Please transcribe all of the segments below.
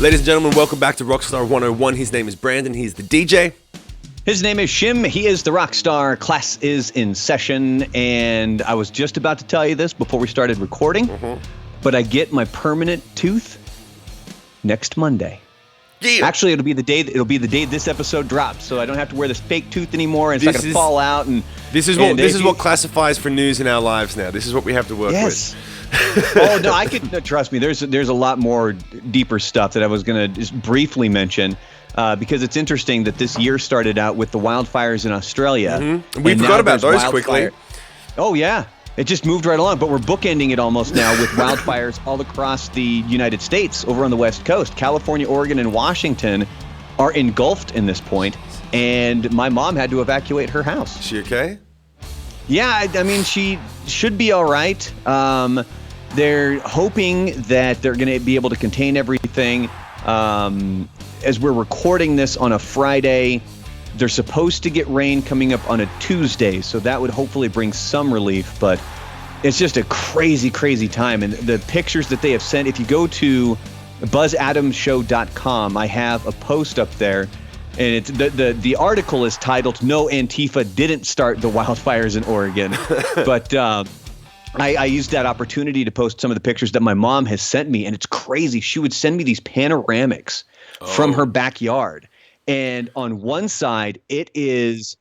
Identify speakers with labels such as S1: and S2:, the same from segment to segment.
S1: Ladies and gentlemen, welcome back to Rockstar 101. His name is Brandon. He's the DJ.
S2: His name is Shim. He is the Rockstar. Class is in session. And I was just about to tell you this before we started recording, but I get my permanent tooth next Monday.
S1: Yeah.
S2: Actually, it'll be the day this episode drops, so I don't have to wear this fake tooth anymore, and it's not going to fall out. And
S1: this is what classifies for news in our lives now. This is what we have to work with.
S2: Oh no, I could trust me. There's a lot more deeper stuff that I was going to just briefly mention because it's interesting that this year started out with the wildfires in Australia.
S1: We forgot about those quickly.
S2: Oh yeah, it just moved right along. But we're bookending it almost now with wildfires all across the United States, over on the West Coast. California, Oregon, and Washington are engulfed in this point, and my mom had to evacuate her house.
S1: Is she okay?
S2: Yeah, I mean, she should be all right. They're hoping that they're going to be able to contain everything. As we're recording this on a Friday, they're supposed to get rain coming up on a Tuesday, so that would hopefully bring some relief. But it's just a crazy, crazy time. And the pictures that they have sent, if you go to buzzadamsshow.com, I have a post up there. And it's the article is titled "No, Antifa Didn't Start the Wildfires in Oregon," but I used that opportunity to post some of the pictures that my mom has sent me, and it's crazy. She would send me these panoramics from her backyard, and on one side it's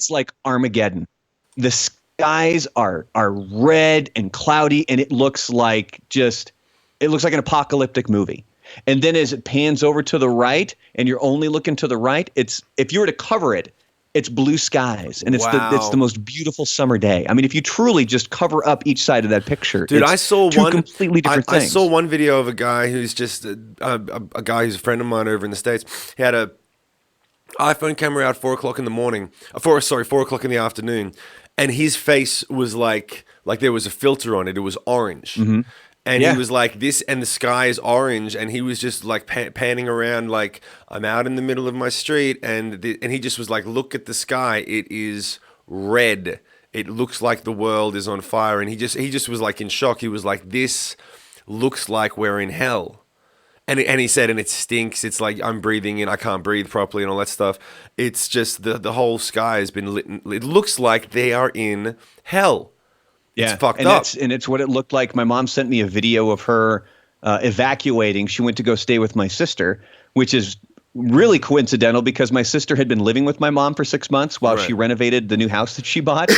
S2: like Armageddon. The skies are red and cloudy, and it looks like an apocalyptic movie. And then as it pans over to the right, and you're only looking to the right, if you were to cover it, it's blue skies, and it's the most beautiful summer day. I mean, if you truly just cover up each side of that picture,
S1: dude,
S2: I saw two completely different things.
S1: I saw one video of a guy who's just a guy who's a friend of mine over in the States. He had a iPhone camera out 4 o'clock in the morning, 4 o'clock in the afternoon, and his face was like there was a filter on it. It was orange. Mm-hmm. And he was like this, and the sky is orange, and he was just like panning around like, I'm out in the middle of my street, and he just was like, look at the sky, it is red. It looks like the world is on fire, and he just was like in shock. He was like, this looks like we're in hell. And he said, and it stinks. It's like I'm breathing in, I can't breathe properly, and all that stuff. It's just the whole sky has been lit. It looks like they are in hell.
S2: Yeah,
S1: it's fucked up.
S2: And it's what it looked like. My mom sent me a video of her evacuating. She went to go stay with my sister, which is really coincidental because my sister had been living with my mom for 6 months while she renovated the new house that she bought.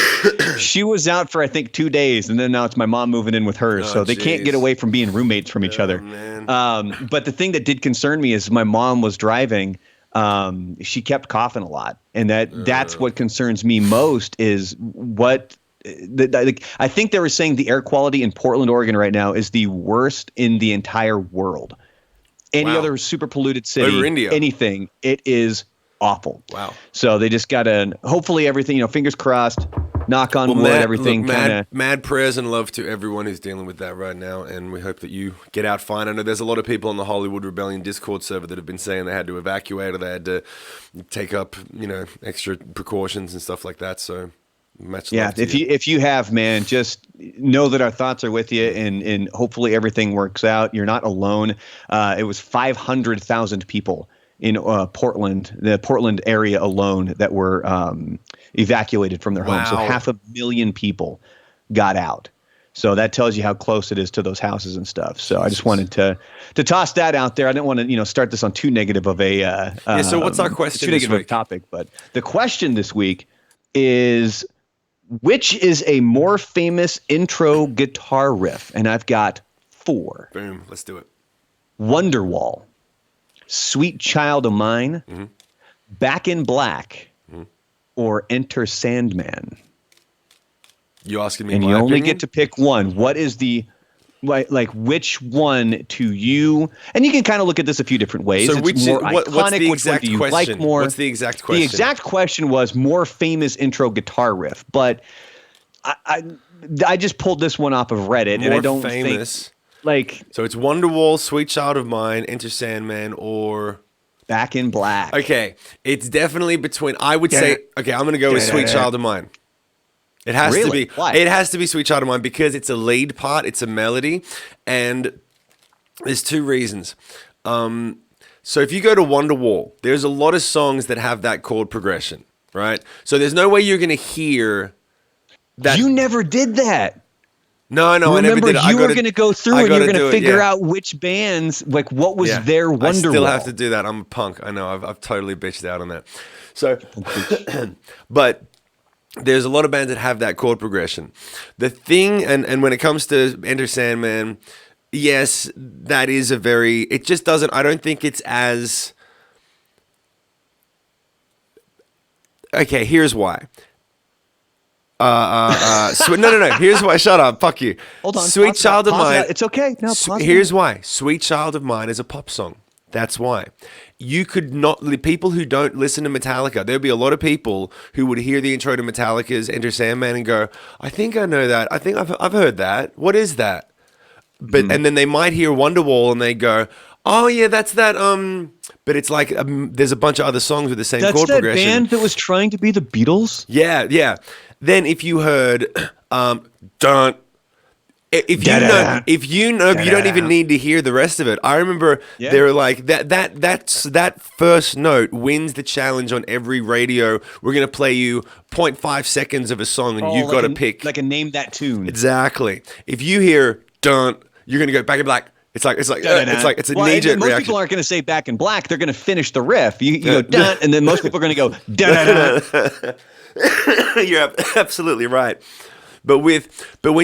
S2: She was out for, I think, 2 days, and then now it's my mom moving in with her. So they can't get away from being roommates from each other. But the thing that did concern me is my mom was driving. She kept coughing a lot. And that's what concerns me most is what – I think they were saying the air quality in Portland, Oregon right now is the worst in the entire world. Any other super polluted city,
S1: over India,
S2: anything, it is awful.
S1: Wow.
S2: So they just got to, hopefully everything, fingers crossed, knock on wood, everything kind of.
S1: Mad prayers and love to everyone who's dealing with that right now. And we hope that you get out fine. I know there's a lot of people on the Hollywood Rebellion Discord server that have been saying they had to evacuate or they had to take up, extra precautions and stuff like that. So.
S2: If you have, man, just know that our thoughts are with you, and hopefully everything works out. You're not alone. It was 500,000 people in Portland, the Portland area alone, that were evacuated from their homes. So 500,000 people got out. So that tells you how close it is to those houses and stuff. So I just wanted to toss that out there. I didn't want to start this on too negative of a
S1: so what's our question
S2: too negative of a topic, but the question this week is, which is a more famous intro guitar riff? And I've got 4.
S1: Boom. Let's do it.
S2: Wonderwall, Sweet Child of Mine, Back in Black, or Enter Sandman.
S1: You asking me?
S2: And you only get to pick one. What is the which one to you? And you can kind of look at this a few different ways.
S1: So
S2: it's more iconic.
S1: What's the exact
S2: which one do you
S1: question?
S2: like more?
S1: What's the exact question?
S2: The exact question was more famous intro guitar riff, but I just pulled this one off of Reddit, and I don't
S1: famous.
S2: Think
S1: so it's Wonderwall, Sweet Child of Mine, Enter Sandman, or
S2: Back in Black.
S1: Okay, it's definitely between. I would say I'm going to go with Sweet Child of Mine. It has to be.
S2: Why?
S1: It has to be Sweet Child of Mine because it's a lead part, it's a melody, and there's 2 reasons. So if you go to Wonderwall, there's a lot of songs that have that chord progression, right? So there's no way you're going to hear that.
S2: You never did that.
S1: No, I never
S2: Remember,
S1: did.
S2: you were going to go through and you're going to figure out which bands, like what was their Wonderwall.
S1: I still have to do that. I'm a punk. I know. I've totally bitched out on that. So, but there's a lot of bands that have that chord progression. The thing, and when it comes to Enter Sandman, yes, that is a very, it just doesn't, I don't think it's as, okay, here's why. No. Here's why. Shut up. Fuck you.
S2: Hold on.
S1: Sweet Child of Mine.
S2: It's okay. No,
S1: here's why. Sweet Child of Mine is a pop song. That's why. You could not. The people who don't listen to Metallica, there'd be a lot of people who would hear the intro to Metallica's Enter Sandman and go, "I think I know that. I think I've heard that. What is that?" But and then they might hear Wonderwall and they go, "Oh yeah, that's that." But it's like there's a bunch of other songs with the same chord progression.
S2: That's that band that was trying to be the Beatles.
S1: Yeah. Then if you heard dun, if you know, you don't even need to hear the rest of it. I remember they were like that first note wins the challenge on every radio. We're gonna play you 0.5 seconds of a song, and you've got to pick
S2: like a name that tune.
S1: Exactly. If you hear dun, you're gonna go Back in Black. It's a knee-jerk
S2: most
S1: reaction.
S2: people aren't going to say Back in Black. They're going to finish the riff. You go dun, and then most people are going to go dun.
S1: You're absolutely right. But when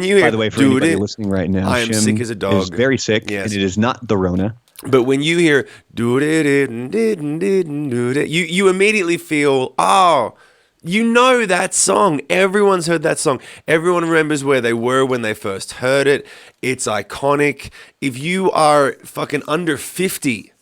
S1: you hear,
S2: by the way, for anybody listening right now,
S1: I am
S2: Shim
S1: sick as a dog.
S2: Is very sick, and it is not the Rona.
S1: But when you hear do it, you immediately feel you know that song. Everyone's heard that song. Everyone remembers where they were when they first heard it. It's iconic. If you are fucking under 50,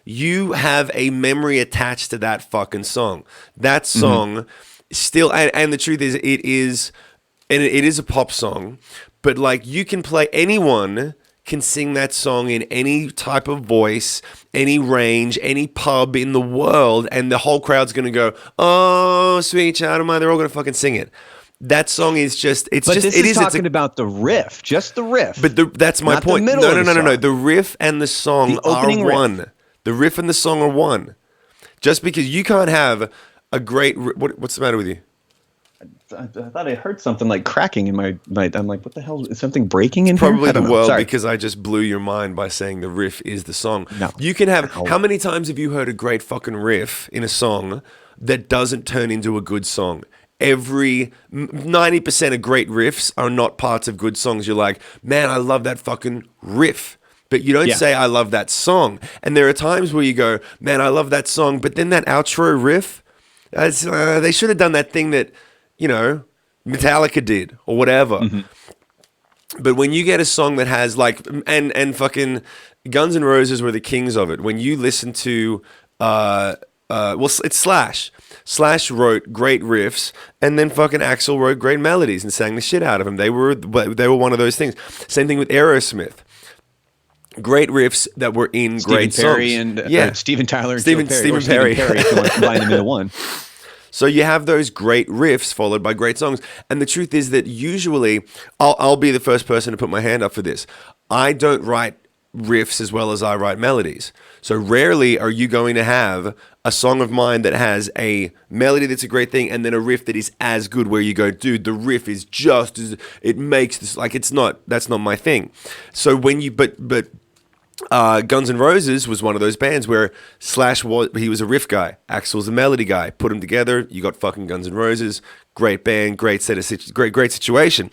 S1: you have a memory attached to that fucking song. That song still, and the truth is, it is a pop song, but like you can play, anyone can sing that song in any type of voice, any range, any pub in the world, and the whole crowd's going to go, "Oh, Sweet Child of Mine." They're all going to fucking sing it. That song is just, it's
S2: talking about the riff, just the riff.
S1: But that's my point. No. The riff and the song are one. The riff and the song are one. Just because you can't have a great, what's the matter with you?
S2: I thought I heard something like cracking in my. I'm like, what the hell? Is something breaking in here?
S1: Probably the world, because I just blew your mind by saying the riff is the song.
S2: No.
S1: You can have, how many times have you heard a great fucking riff in a song that doesn't turn into a good song? 90% of great riffs are not parts of good songs. You're like, man, I love that fucking riff. But you don't say, I love that song. And there are times where you go, man, I love that song. But then that outro riff, they should have done that thing that, Metallica did or whatever. But when you get a song that has like, and fucking Guns N' Roses were the kings of it. When you listen to, it's Slash. Slash wrote great riffs, and then fucking Axl wrote great melodies and sang the shit out of them. They were one of those things. Same thing with Aerosmith. Great riffs that were in great
S2: Perry
S1: songs.
S2: And Steven Tyler and
S1: Stephen Perry.
S2: If you want to combine them into one.
S1: So you have those great riffs followed by great songs. And the truth is that usually, I'll be the first person to put my hand up for this. I don't write riffs as well as I write melodies. So rarely are you going to have a song of mine that has a melody that's a great thing and then a riff that is as good, where you go, dude, the riff is just as, it makes this, like, that's not my thing. So when you, but Guns N' Roses was one of those bands where Slash he was a riff guy, Axl was a melody guy. Put them together, you got fucking Guns N' Roses. Great band, great situation.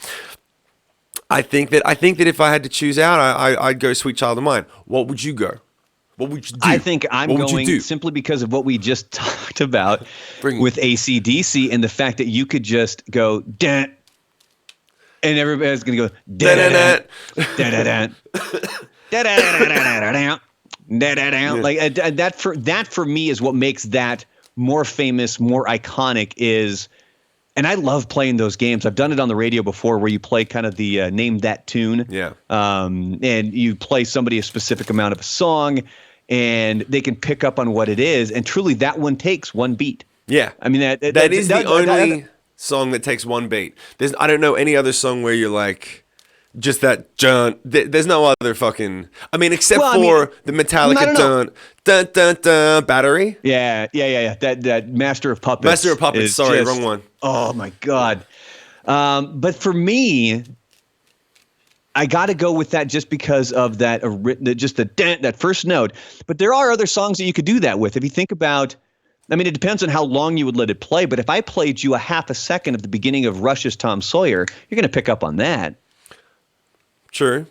S1: I think that if I had to choose out, I'd go Sweet Child of Mine. What would you go? What would you do?
S2: I think I'm going simply because of what we just talked about with AC/DC and the fact that you could just go dun, and everybody's going to go dun dun dun dun. Like that for me is what makes that more famous, more iconic. And I love playing those games. I've done it on the radio before, where you play kind of the name that tune.
S1: Yeah.
S2: And you play somebody a specific amount of a song, and they can pick up on what it is. And truly, that one takes one beat.
S1: Yeah.
S2: I mean, that
S1: is the only song that takes one beat. I don't know any other song where you're like, Just that dun. There's no other fucking. I mean, except
S2: Well,
S1: for the Metallica
S2: know.
S1: dun battery.
S2: Yeah. That Master of Puppets.
S1: Master of Puppets. Sorry,
S2: just,
S1: wrong one.
S2: Oh my God. But for me, I got to go with that just because of that, just that first note. But there are other songs that you could do that with. If you think about, I mean, it depends on how long you would let it play. But if I played you a half a second at the beginning of Rush's Tom Sawyer, you're going to pick up on that.
S1: True.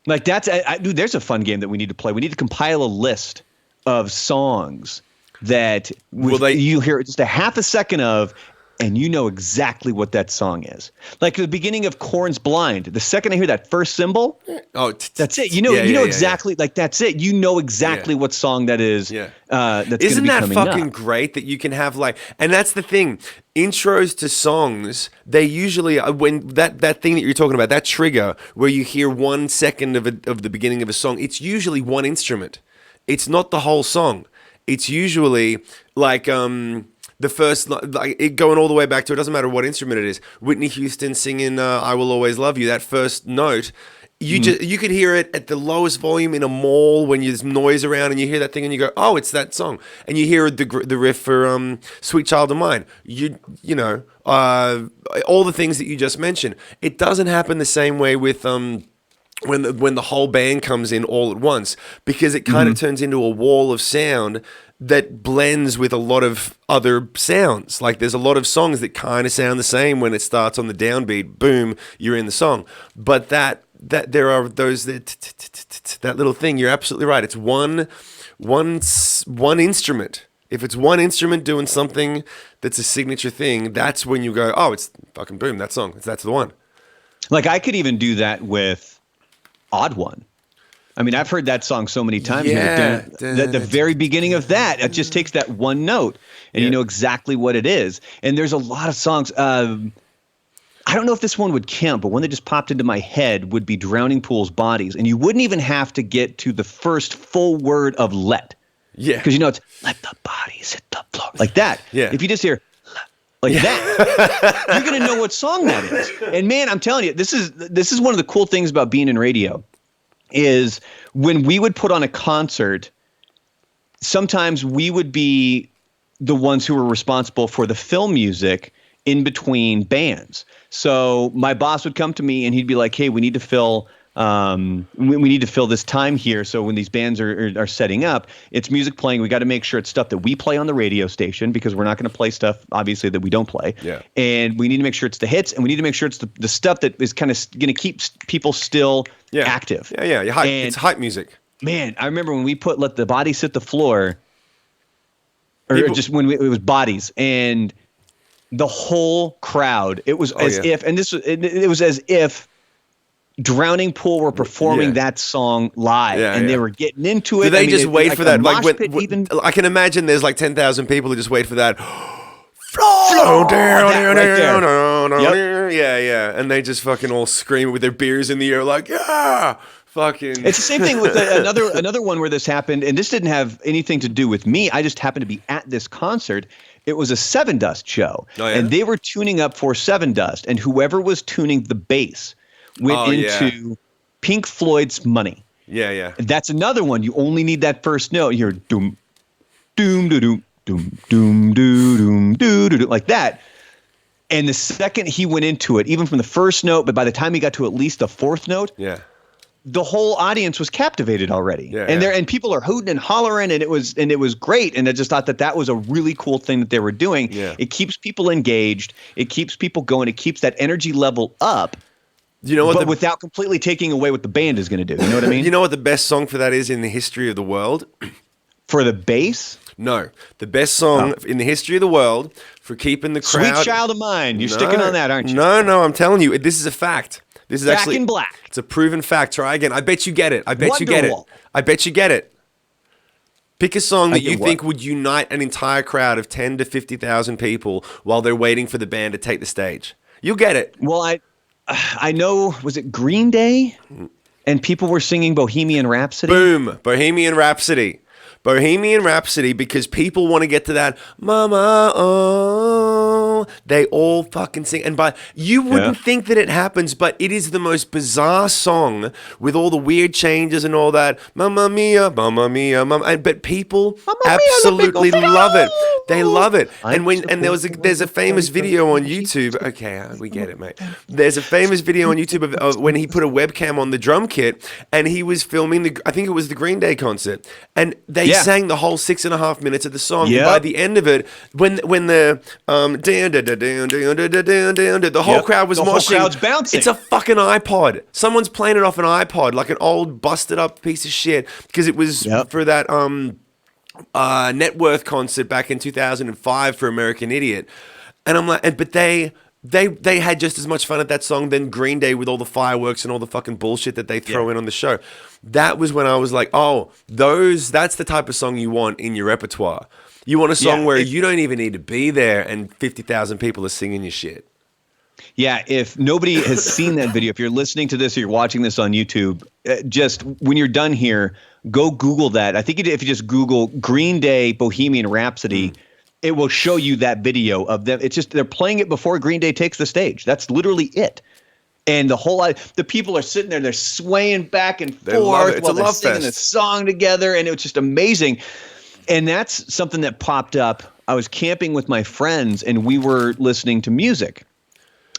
S2: Like dude, there's a fun game that we need to play. We need to compile a list of songs that you hear just a half a second of, and you know exactly what that song is. Like the beginning of Korn's Blind, the second I hear that first cymbal, that's it. You know exactly. Like that's it. You know exactly what song that is.
S1: Yeah.
S2: That's
S1: Isn't that fucking
S2: up.
S1: great that you can have and that's the thing. Intros to songs, they usually when that thing that you're talking about, that trigger where you hear 1 second of the beginning of a song, it's usually one instrument. It's not the whole song. It's usually like the first, like it going all the way back to, it doesn't matter what instrument it is. Whitney Houston singing "I Will Always Love You." That first note, you could hear it at the lowest volume in a mall when there's noise around, and you hear that thing, and you go, "Oh, it's that song." And you hear the riff for "Sweet Child of Mine." You know all the things that you just mentioned. It doesn't happen the same way with when the whole band comes in all at once, because it kind of turns into a wall of sound that blends with a lot of other sounds. Like there's a lot of songs that kind of sound the same when it starts on the downbeat. Boom, you're in the song. But that there are those that little thing. You're absolutely right. It's one instrument. If it's one instrument doing something that's a signature thing, that's when you go, oh, it's fucking boom, that song. That's the one.
S2: Like I could even do that with Odd One. I mean, I've heard that song so many times.
S1: Yeah.
S2: The very beginning of that, it just takes that one note, and you know exactly what it is. And there's a lot of songs. I don't know if this one would count, but one that just popped into my head would be Drowning Pool's Bodies. And you wouldn't even have to get to the first full word of let.
S1: Yeah.
S2: Because it's let the bodies hit the floor. Like that.
S1: Yeah.
S2: If you just hear like that, you're going to know what song that is. And man, I'm telling you, this is one of the cool things about being in radio. Is when we would put on a concert, sometimes we would be the ones who were responsible for the film music in between bands. So my boss would come to me and he'd be like, "Hey, we need to fill we need to fill this time here. So when these bands are setting up, it's music playing. We got to make sure it's stuff that we play on the radio station, because we're not going to play stuff, obviously, that we don't play.
S1: Yeah.
S2: And we need to make sure it's the hits, and we need to make sure it's the stuff that is kind of going to keep people still active.
S1: Yeah. It's hype music.
S2: Man, I remember when we put Let the Bodies Hit the Floor, it was Bodies, and the whole crowd, it was it was as if Drowning Pool were performing that song live, and they were getting into it.
S1: Do they just wait for that? Like
S2: even
S1: I can imagine there's like 10,000 people who just wait for that. Flow down, yeah, and they just fucking all scream with their beers in the air, like fucking.
S2: It's the same thing with another one where this happened, and this didn't have anything to do with me. I just happened to be at this concert. It was a Seven Dust show, and they were tuning up for Seven Dust, and whoever was tuning the bass went into Pink Floyd's Money.
S1: Yeah.
S2: That's another one. You only need that first note. You're doom, doom, doom, doom, doom, doom, doom, doom, doom, like that. And the second he went into it, even from the first note, but by the time he got to at least the fourth note, the whole audience was captivated already. And people are hooting and hollering, and it was great. And I just thought that was a really cool thing that they were doing.
S1: Yeah.
S2: It keeps people engaged. It keeps people going. It keeps that energy level up.
S1: You know what?
S2: But without completely taking away what the band is going to do. You know what I mean?
S1: You know what the best song for that is in the history of the world?
S2: For the bass?
S1: No. The best song in the history of the world for keeping the crowd...
S2: Sweet Child of Mine. You're sticking on that, aren't you?
S1: No, I'm telling you. This is a fact. This is
S2: Back
S1: actually...
S2: in Black.
S1: It's a proven fact. Try again. I bet you get it. I bet you get it. Pick a song that you think would unite an entire crowd of 10 to 50,000 people while they're waiting for the band to take the stage. You'll get it.
S2: Well, I know, was it Green Day? And people were singing Bohemian Rhapsody?
S1: Boom. Bohemian Rhapsody. Bohemian Rhapsody, because people want to get to that, Mama, oh, they all fucking sing. And you wouldn't think that it happens, but it is the most bizarre song with all the weird changes and all that. Mamma mia, mamma. But people absolutely love it. They love it. And there's a famous video on YouTube. Okay, we get it, mate. There's a famous video on YouTube of when he put a webcam on the drum kit and he was filming I think it was the Green Day concert, and they sang the whole 6.5 minutes of the song. And by the end of it, when the the whole crowd was moshing,
S2: the whole crowd's bouncing.
S1: It's a fucking iPod. Someone's playing it off an iPod, like an old busted up piece of shit, because it was for that Net Worth concert back in 2005 for American Idiot. And I'm like, but they had just as much fun at that song than Green Day with all the fireworks and all the fucking bullshit that they throw in on the show. That was when I was like, oh, that's the type of song you want in your repertoire. You want a song where you don't even need to be there and 50,000 people are singing your shit.
S2: Yeah, if nobody has seen that video, if you're listening to this or you're watching this on YouTube, just when you're done here, go Google that. I think if you just Google Green Day Bohemian Rhapsody, it will show you that video of them. It's just they're playing it before Green Day takes the stage. That's literally it. And the people are sitting there, they're swaying back and forth while they're singing the song together, and it was just amazing. And that's something that popped up. I was camping with my friends, and we were listening to music.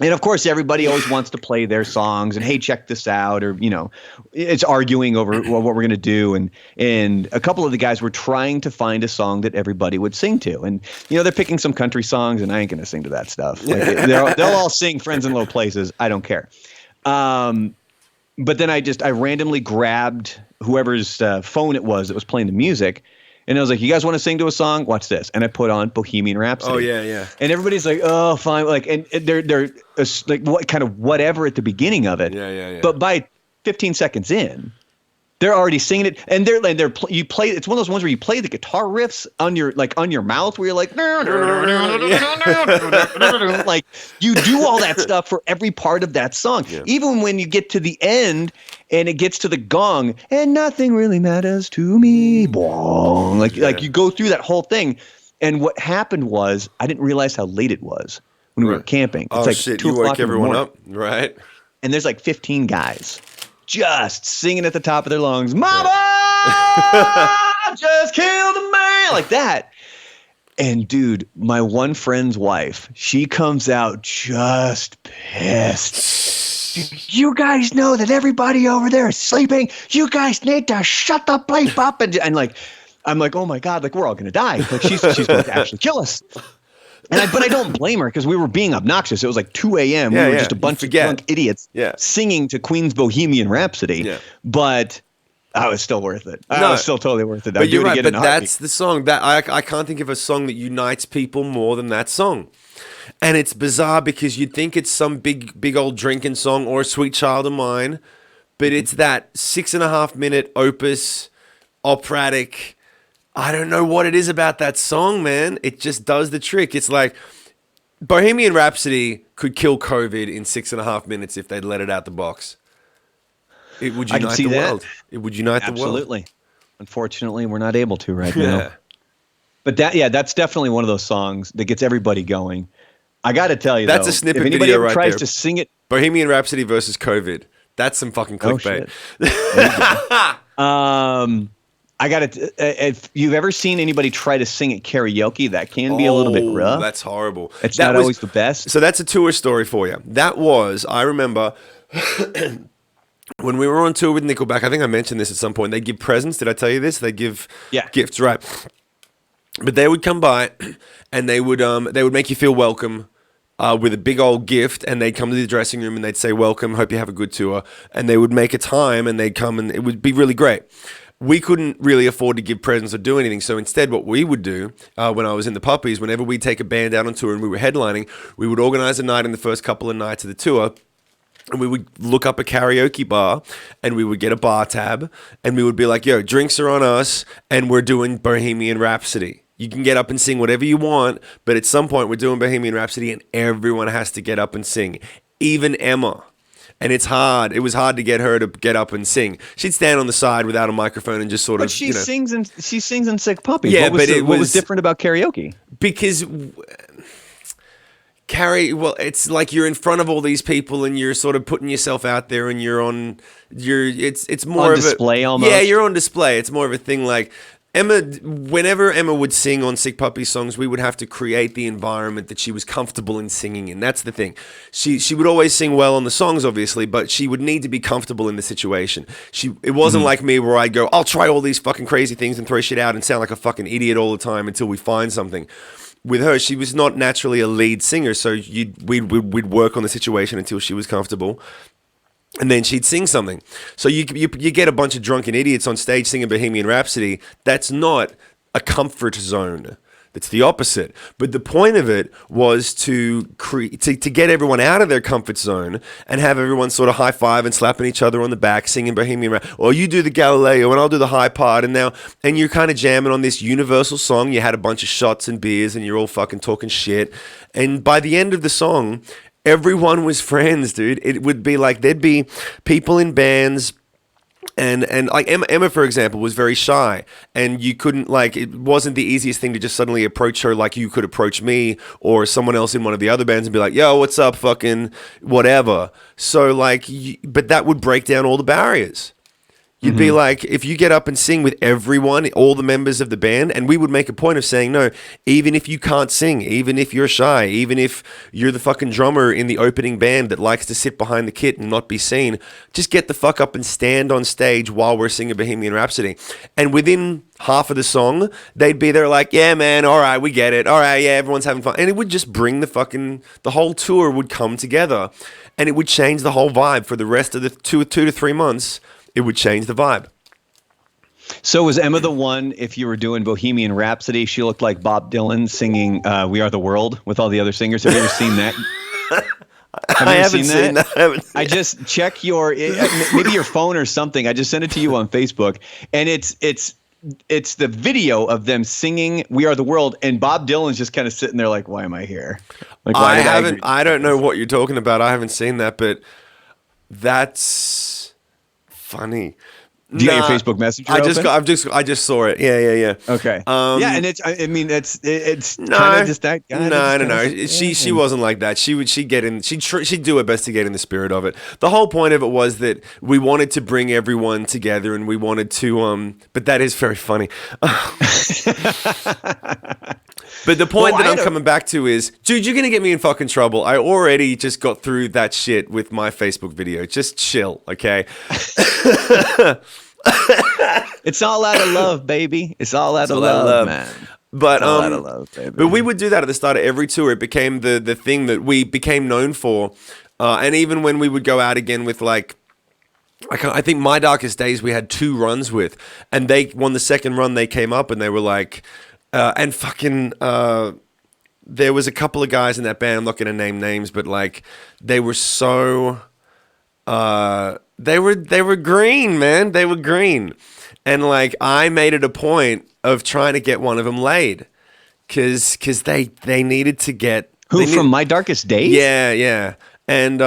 S2: And of course, everybody always wants to play their songs and, hey, check this out, or, it's arguing over what we're going to do. And a couple of the guys were trying to find a song that everybody would sing to. And, they're picking some country songs, and I ain't going to sing to that stuff. Like, they'll all sing Friends in Low Places. I don't care. But then I randomly grabbed whoever's phone it was that was playing the music. And I was like, you guys want to sing to a song? Watch this. And I put on Bohemian Rhapsody.
S1: Oh, yeah.
S2: And everybody's like, oh, fine. Like, and they're like, what kind of whatever at the beginning of it.
S1: Yeah.
S2: But by 15 seconds in, they're already singing it. And you play, it's one of those ones where you play the guitar riffs on your mouth where you're like, like you do all that stuff for every part of that song. Yeah. Even when you get to the end and it gets to the gong and nothing really matters to me. Bong. Like you go through that whole thing. And what happened was I didn't realize how late it was when we were camping. It's like
S1: shit,
S2: 2
S1: you
S2: o'clock
S1: woke everyone
S2: in the morning.
S1: up, right?
S2: And there's like 15 guys just singing at the top of their lungs, Mama, just killed a man, like that. And dude, my one friend's wife, she comes out just pissed. Dude, you guys know that everybody over there is sleeping. You guys need to shut the place up. And like, I'm like, oh my God, like we're all going to die. Like she's going to actually kill us. But I don't blame her because we were being obnoxious. It was like 2 a.m. We were just a bunch of drunk idiots singing to Queen's Bohemian Rhapsody. Yeah. But I was still worth it. I was still totally worth it.
S1: But you're right. But that's the song that I can't think of a song that unites people more than that song. And it's bizarre because you'd think it's some big old drinking song or a Sweet Child of Mine, but it's that 6.5 minute opus, operatic. I don't know what it is about that song, man. It just does the trick. It's like Bohemian Rhapsody could kill COVID in 6.5 minutes if they'd let it out the box. It would unite the world. It would unite the world.
S2: Absolutely. Unfortunately, we're not able to right now. But that's definitely one of those songs that gets everybody going. I got to tell you,
S1: that's
S2: though,
S1: a snippet
S2: if anybody
S1: video
S2: ever
S1: right
S2: tries
S1: there.
S2: to sing it,
S1: Bohemian Rhapsody versus COVID. That's some fucking clickbait.
S2: I got to. If you've ever seen anybody try to sing at karaoke, that can be a little bit rough.
S1: That's horrible.
S2: It's not always the best.
S1: So that's a tour story for you. I remember when we were on tour with Nickelback. I think I mentioned this at some point. They give presents. Did I tell you this? They give gifts, right? But they would come by, and they would make you feel welcome. With a big old gift, and they'd come to the dressing room and they'd say, welcome, hope you have a good tour. And they would make a time and they'd come and it would be really great. We couldn't really afford to give presents or do anything. So instead, what we would do when I was in the Puppies, whenever we'd take a band out on tour and we were headlining, we would organize a night in the first couple of nights of the tour. And we would look up a karaoke bar and we would get a bar tab and we would be like, yo, drinks are on us and we're doing Bohemian Rhapsody. You can get up and sing whatever you want, but at some point we're doing Bohemian Rhapsody and everyone has to get up and sing, even Emma. And it's hard. It was hard to get her to get up and sing. She'd stand on the side without a microphone and just sort of.
S2: But she sings in Sick Puppies.
S1: Yeah,
S2: what was different about karaoke?
S1: Because Well, it's like you're in front of all these people and you're sort of putting yourself out there and it's more
S2: On
S1: of
S2: display
S1: a,
S2: almost?
S1: yeah, you're on display. It's more of a thing like whenever Emma would sing on Sick Puppy songs, we would have to create the environment that she was comfortable in singing in. That's the thing. She would always sing well on the songs, obviously, but she would need to be comfortable in the situation. It wasn't like me where I'd go, I'll try all these fucking crazy things and throw shit out and sound like a fucking idiot all the time until we find something. With her, she was not naturally a lead singer, so we'd work on the situation until she was comfortable. And then she'd sing something. So you get a bunch of drunken idiots on stage singing Bohemian Rhapsody. That's not a comfort zone. That's the opposite. But the point of it was to get everyone out of their comfort zone and have everyone sort of high five and slapping each other on the back, singing Bohemian Rhapsody. Or you do the Galileo and I'll do the high part. And you're kind of jamming on this universal song. You had a bunch of shots and beers and you're all fucking talking shit. And by the end of the song, everyone was friends, dude. It would be like there'd be people in bands, and like Emma, for example, was very shy, and you couldn't it wasn't the easiest thing to just suddenly approach her like you could approach me or someone else in one of the other bands and be like, "Yo, what's up, fucking whatever." So but that would break down all the barriers. You'd be like, if you get up and sing with everyone, all the members of the band, and we would make a point of saying, no, even if you can't sing, even if you're shy, even if you're the fucking drummer in the opening band that likes to sit behind the kit and not be seen, just get the fuck up and stand on stage while we're singing Bohemian Rhapsody. And within half of the song, they'd be there like, yeah, man, all right, we get it. All right, yeah, everyone's having fun. And it would just bring the whole tour would come together, and it would change the whole vibe for the rest of the two to 3 months. It would change the vibe.
S2: So was Emma the one, if you were doing Bohemian Rhapsody, she looked like Bob Dylan singing We Are the World with all the other singers? Have you ever seen that?
S1: I haven't seen that.
S2: I just check maybe your phone or something. I just sent it to you on Facebook, and it's the video of them singing We Are the World, and Bob Dylan's just kind of sitting there like, why am I here? Like,
S1: I don't know what you're talking about. I haven't seen that, but that's funny.
S2: Do you got your Facebook Messenger?
S1: I just saw it. Yeah.
S2: Okay. Yeah, and it's
S1: no,
S2: kind of just that guy.
S1: No. She wasn't like that. She'd do her best to get in the spirit of it. The whole point of it was that we wanted to bring everyone together, and we wanted to but that is very funny. But the point that I'm coming back to is, dude, you're going to get me in fucking trouble. I already just got through that shit with my Facebook video. Just chill, okay?
S2: It's all out of love, baby. It's all out of love, man.
S1: But
S2: all out of love, baby.
S1: But we would do that at the start of every tour. It became the thing that we became known for. And even when we would go out again with I think My Darkest Days we had 2 runs with, and they won the second run. They came up and they were like, and fucking there was a couple of guys in that band. I'm not going to name names, but they were so they were green, man. They were green, and I made it a point of trying to get one of them laid, because they needed to get
S2: from My Darkest Days.
S1: Yeah. But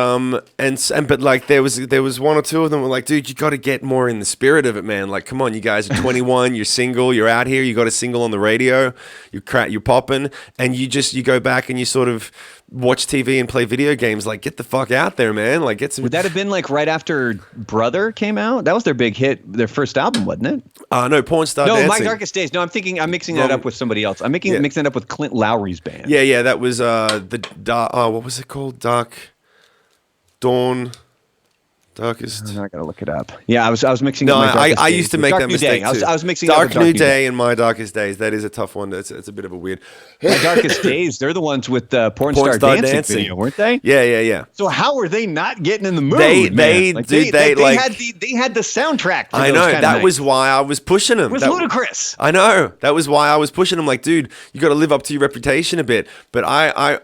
S1: there was 1 or 2 of them were like, dude, you got to get more in the spirit of it, man. Like, come on, you guys are 21, you're single, you're out here, you got a single on the radio, you're popping, and you go back and you sort of watch TV and play video games. Like, get the fuck out there, man. Like, get some.
S2: Would that have been right after Brother came out? That was their big hit, their first album, wasn't it?
S1: No, Porn Star Dancing.
S2: No, My Darkest Days. No, I'm mixing that up with somebody else. I'm mixing it up with Clint Lowry's band.
S1: Yeah, that was what was it called? Darkest.
S2: I'm not gonna look it up. Yeah, I was mixing.
S1: No,
S2: up
S1: I used to make that mistake too.
S2: I was mixing
S1: Dark
S2: up
S1: New Day and My Darkest Days. That is a tough one. It's a bit of a weird.
S2: My Darkest Days. They're the ones with the porn star dancing video, weren't they?
S1: Yeah.
S2: So how are they not getting in the mood?
S1: They had
S2: the soundtrack. For
S1: I know that was why I was pushing them.
S2: It was ludicrous.
S1: I know that was why I was pushing them. Like, dude, you got to live up to your reputation a bit. But I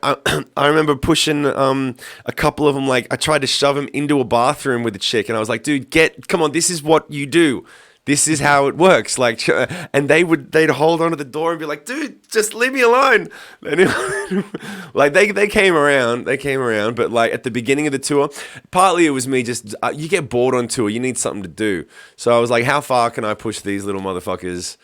S1: remember pushing a couple of them. Like, I tried to shove them into a bathroom with a chick, and I was like, dude, come on, this is what you do. This is how it works. Like, and they'd hold onto the door and be like, dude, just leave me alone. Like, they came around, but at the beginning of the tour, partly it was me just, you get bored on tour, you need something to do. So I was like, how far can I push these little motherfuckers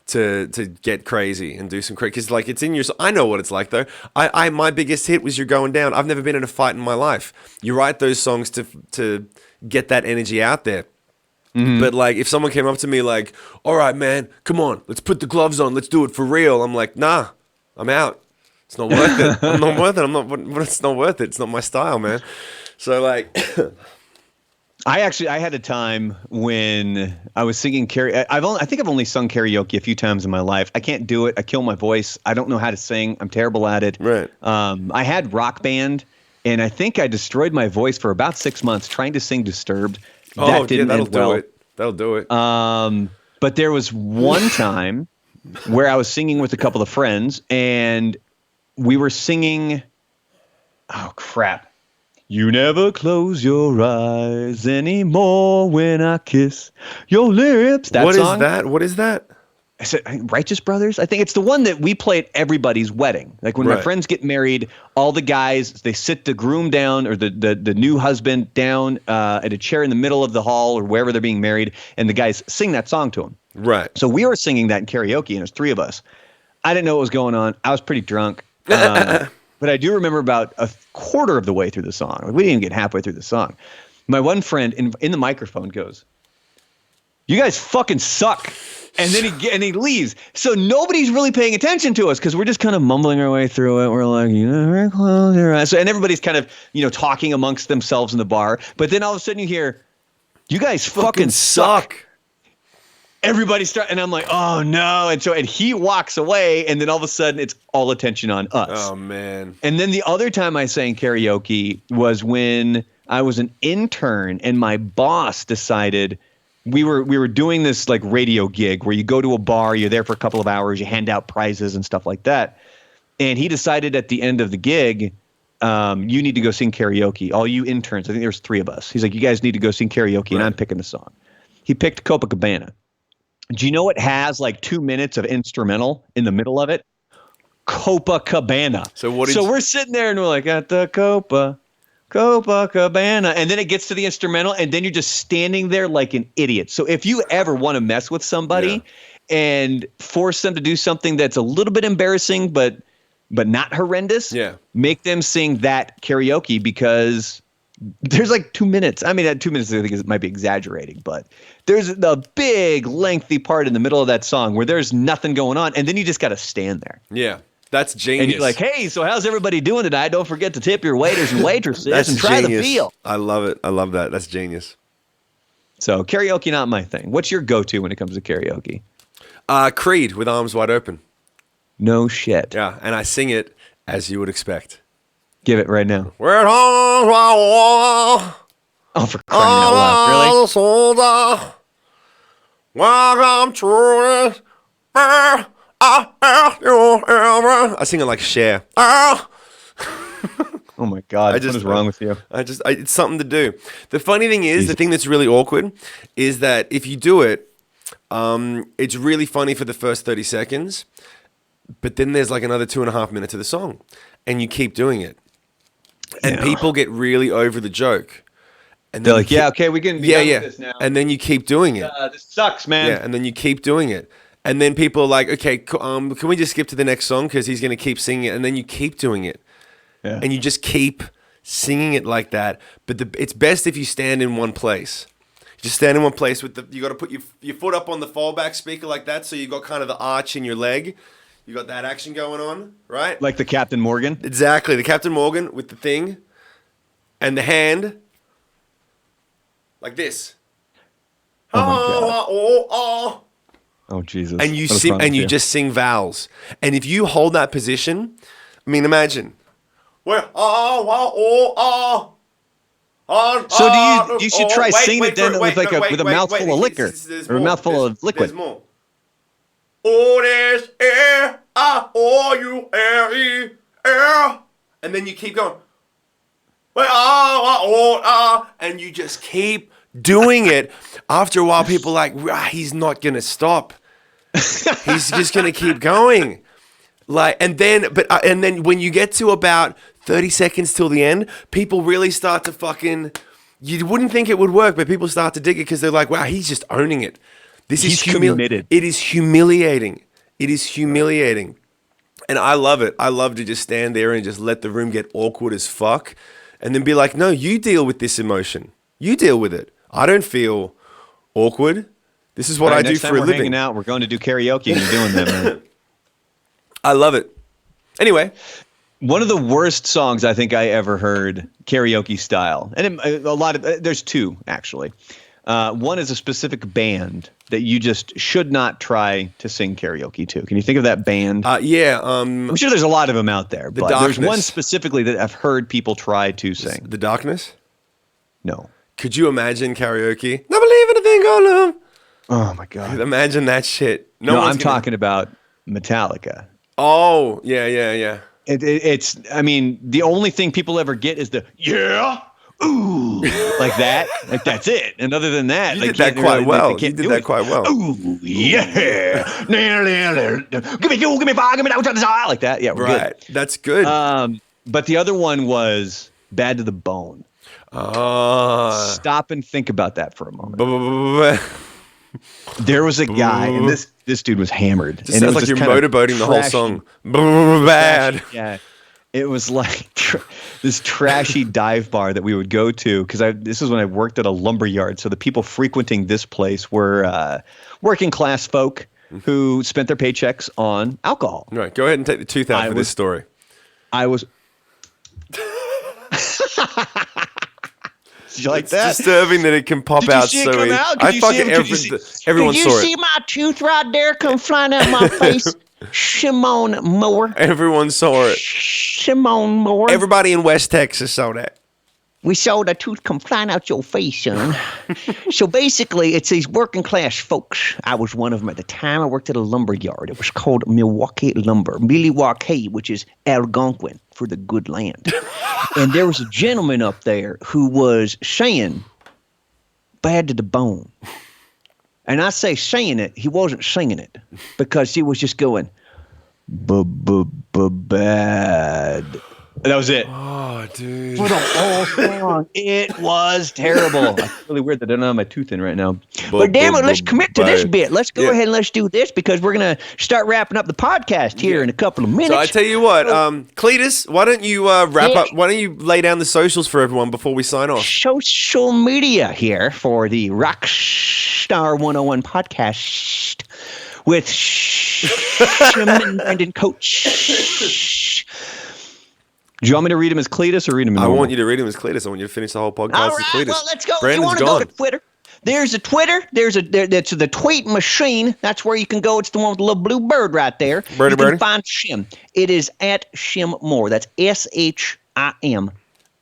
S1: to get crazy and do some crazy. Because like it's in your. I know what it's like though. I my biggest hit was "You're Going Down." I've never been in a fight in my life. You write those songs to get that energy out there. But like if someone came up to me like, "All right, man, come on, let's put the gloves on, let's do it for real," I'm like, "Nah, I'm out. It's not worth it. I'm not worth it. I'm not. It's not worth it. It's not my style, man." So like.
S2: I had a time when I was singing I think I've only sung karaoke a few times in my life. I can't do it. I kill my voice. I don't know how to sing. I'm terrible at it.
S1: Right.
S2: I had Rock Band, and I think I destroyed my voice for about 6 months trying to sing Disturbed. That didn't end well.
S1: Do it. That'll do it.
S2: But there was one time where I was singing with a couple of friends, and we were singing. Oh crap. You never close your eyes anymore when I kiss your lips. That song.
S1: What is that?
S2: I said Righteous Brothers. I think it's the one that we play at everybody's wedding. Like when my friends get married, all the guys, they sit the groom down or the new husband down at a chair in the middle of the hall or wherever they're being married, and the guys sing that song to them. Right. So we were singing that in karaoke, and it was 3 of us. I didn't know what was going on. I was pretty drunk. But I do remember about a quarter of the way through the song. We didn't even get halfway through the song. My one friend in the microphone goes, "You guys fucking suck." And then he leaves. So nobody's really paying attention to us because we're just kind of mumbling our way through it. We're like, "You never close your eyes." So, and everybody's kind of, talking amongst themselves in the bar. But then all of a sudden you hear, "You guys fucking suck." Everybody and I'm like, "Oh no!" And he walks away, and then all of a sudden it's all attention on us.
S1: Oh man!
S2: And then the other time I sang karaoke was when I was an intern, and my boss decided we were doing this like radio gig where you go to a bar, you're there for a couple of hours, you hand out prizes and stuff like that. And he decided at the end of the gig, you need to go sing karaoke. All you interns, I think there was 3 of us. He's like, "You guys need to go sing karaoke," and I'm picking the song. He picked Copacabana. Do you know it has like 2 minutes of instrumental in the middle of it? Copacabana. So we're sitting there and we're like, "At the Copacabana," and then it gets to the instrumental, and then you're just standing there like an idiot. So if you ever want to mess with somebody and force them to do something that's a little bit embarrassing, but not horrendous, make them sing that karaoke because there's like 2 minutes. I mean, at 2 minutes, I think it might be exaggerating, but there's a big, lengthy part in the middle of that song where there's nothing going on, and then you just got to stand there.
S1: Yeah, that's genius.
S2: And you're like, "Hey, so how's everybody doing tonight? Don't forget to tip your waiters and waitresses and try the feel."
S1: I love it. I love that. That's genius.
S2: So karaoke, not my thing. What's your go-to when it comes to karaoke?
S1: Creed with Arms Wide Open.
S2: No shit.
S1: Yeah, and I sing it as you would expect.
S2: Give it right now.
S1: We're arms wide.
S2: Oh, for crying out loud. Really?
S1: Soldier, welcome to this. I sing it like Cher.
S2: Oh my God. What is wrong with you?
S1: It's something to do. The funny thing is, the thing that's really awkward is that if you do it, it's really funny for the first 30 seconds, but then there's like another 2.5 minutes of the song, and you keep doing it. And people get really over the joke. And
S2: they're like, "Yeah, okay, we can be done with this now."
S1: And then you keep doing it.
S2: This sucks, man.
S1: Yeah, and then you keep doing it. And then people are like, "Okay, can we just skip to the next song because he's going to keep singing it?" And then you keep doing it. Yeah. And you just keep singing it like that. But it's best if you stand in one place. You just stand in one place you got to put your foot up on the fallback speaker like that, so you got kind of the arch in your leg. You got that action going on, right?
S2: Like the Captain Morgan?
S1: Exactly, the Captain Morgan with the thing and the hand like this.
S2: Oh my God. Oh Jesus.
S1: And you sing, and you just sing vowels. And if you hold that position, I mean, imagine. So
S2: you should try singing it then with a mouthful of liquor or a mouthful of liquid.
S1: There's more. O-S-A-R-O-U-R-E-R. And then you keep going. And you just keep doing it. After a while, people are like, he's not going to stop. He's just going to keep going. And then when you get to about 30 seconds till the end, people really start to you wouldn't think it would work, but people start to dig it because they're like, wow, he's just owning it. He's
S2: committed.
S1: It is humiliating. It is humiliating. And I love it. I love to just stand there and just let the room get awkward as fuck and then be like, no, you deal with this emotion. You deal with it. I don't feel awkward. This is what I do for a living.
S2: Next time we're hanging out, we're going to do karaoke and you're doing that, man.
S1: I love it. Anyway.
S2: One of the worst songs I think I ever heard, karaoke style, and there's two actually. One is a specific band that you just should not try to sing karaoke to. Can you think of that band?
S1: Yeah.
S2: I'm sure there's a lot of them out there, but
S1: Darkness.
S2: There's one specifically that I've heard people try to sing.
S1: The Darkness?
S2: No.
S1: Could you imagine karaoke? Not believe anything on them.
S2: Oh my God.
S1: Imagine that shit.
S2: No, I'm talking about Metallica.
S1: Oh, yeah.
S2: It's, I mean, the only thing people ever get is the, yeah, ooh, like that. Like, that's it. And other than that,
S1: you did that quite well. You did that quite well.
S2: Ooh, yeah. Give me fuel, give me fire, give me that. Like that. Yeah, we're
S1: right.
S2: Good.
S1: That's good.
S2: But the other one was Bad to the Bone. Stop and think about that for a moment. There was a guy, and this dude was hammered.
S1: Just sounds like you're motorboating the whole song. Bad.
S2: Yeah. It was like this trashy dive bar that we would go to because this is when I worked at a lumber yard. So the people frequenting this place were working class folk who spent their paychecks on alcohol.
S1: Right. Go ahead and take the tooth out for this story.
S2: I was... Did you like
S1: it's
S2: that?
S1: Disturbing that it can pop out so easy. Everyone saw it.
S3: Did you see my tooth right there come flying out my face? Shimon Moore.
S1: Everyone saw it.
S3: Shimon Moore.
S1: Everybody in West Texas saw that.
S3: We saw the tooth come flying out your face, son. So basically, it's these working class folks. I was one of them at the time. I worked at a lumber yard. It was called Milwaukee Lumber. Milwaukee, which is Algonquin for the good land. And there was a gentleman up there who was saying, bad to the bone. And I say saying it, he wasn't singing it because he was just going, bad. That was it.
S1: Oh, dude.
S3: For the whole song.
S2: It was terrible. It's really weird that I don't have my tooth in right now.
S3: But damn it, let's commit to this bit. Let's go ahead and let's do this because we're going to start wrapping up the podcast here in a couple of minutes.
S1: So I tell you what, Cletus, why don't you wrap up? Why don't you lay down the socials for everyone before we sign off?
S3: Social media here for the Rockstar 101 podcast with Shim and Brandon Coach.
S2: Do you want me to read him as Cletus or read him as
S1: I want you to read him as Cletus. I want you to finish the whole podcast
S3: All
S1: as
S3: right,
S1: Cletus.
S3: well, let's go.
S1: Brandon's
S3: if you want to
S1: gone.
S3: go to Twitter, there's a Twitter. That's the tweet machine. That's where you can go. It's the one with the little blue bird right there. You can find Shim. It is at Shim Moore. That's SHIM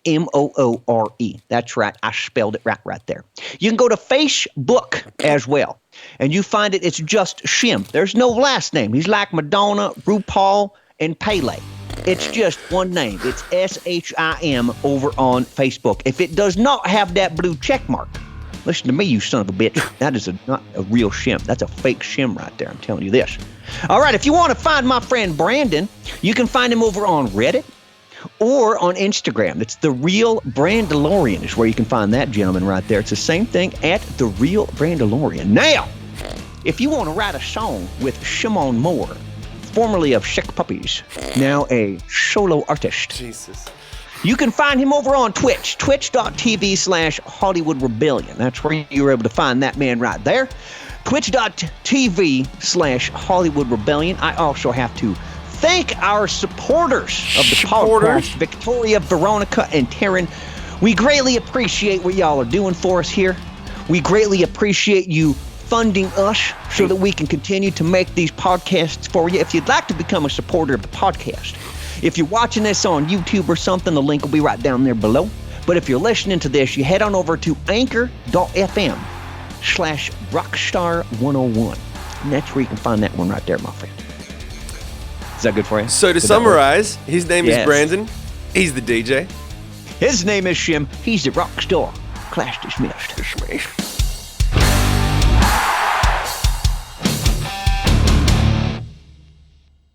S3: MOORE. That's right. I spelled it right there. You can go to Facebook as well, and you find it. It's just Shim. There's no last name. He's like Madonna, RuPaul, and Pele. It's just one name. It's SHIM over on Facebook. If it does not have that blue check mark, listen to me, you son of a bitch. That is not a real Shim. That's a fake Shim right there. I'm telling you this. All right, if you want to find my friend Brandon, you can find him over on Reddit or on Instagram. It's The Real Brandalorian is where you can find that gentleman right there. It's the same thing at The Real Brandalorian. Now, if you want to write a song with Shimon Moore, formerly of Chic Puppies, now a solo artist.
S1: Jesus.
S3: You can find him over on Twitch, twitch.tv/Hollywood Rebellion. That's where you're able to find that man right there. Twitch.tv/Hollywood Rebellion. I also have to thank our supporters of the podcast, Victoria, Veronica, and Taryn. We greatly appreciate what y'all are doing for us here. We greatly appreciate you funding us so that we can continue to make these podcasts for you. If you'd like to become a supporter of the podcast, if you're watching this on YouTube or something, the link will be right down there below. But if you're listening to this, you head on over to anchor.fm/Rockstar101. And that's where you can find that one right there, my friend. Is that good for you?
S1: So to summarize, his name is Brandon. He's the DJ.
S3: His name is Shim. He's the Rockstar. Class dismissed.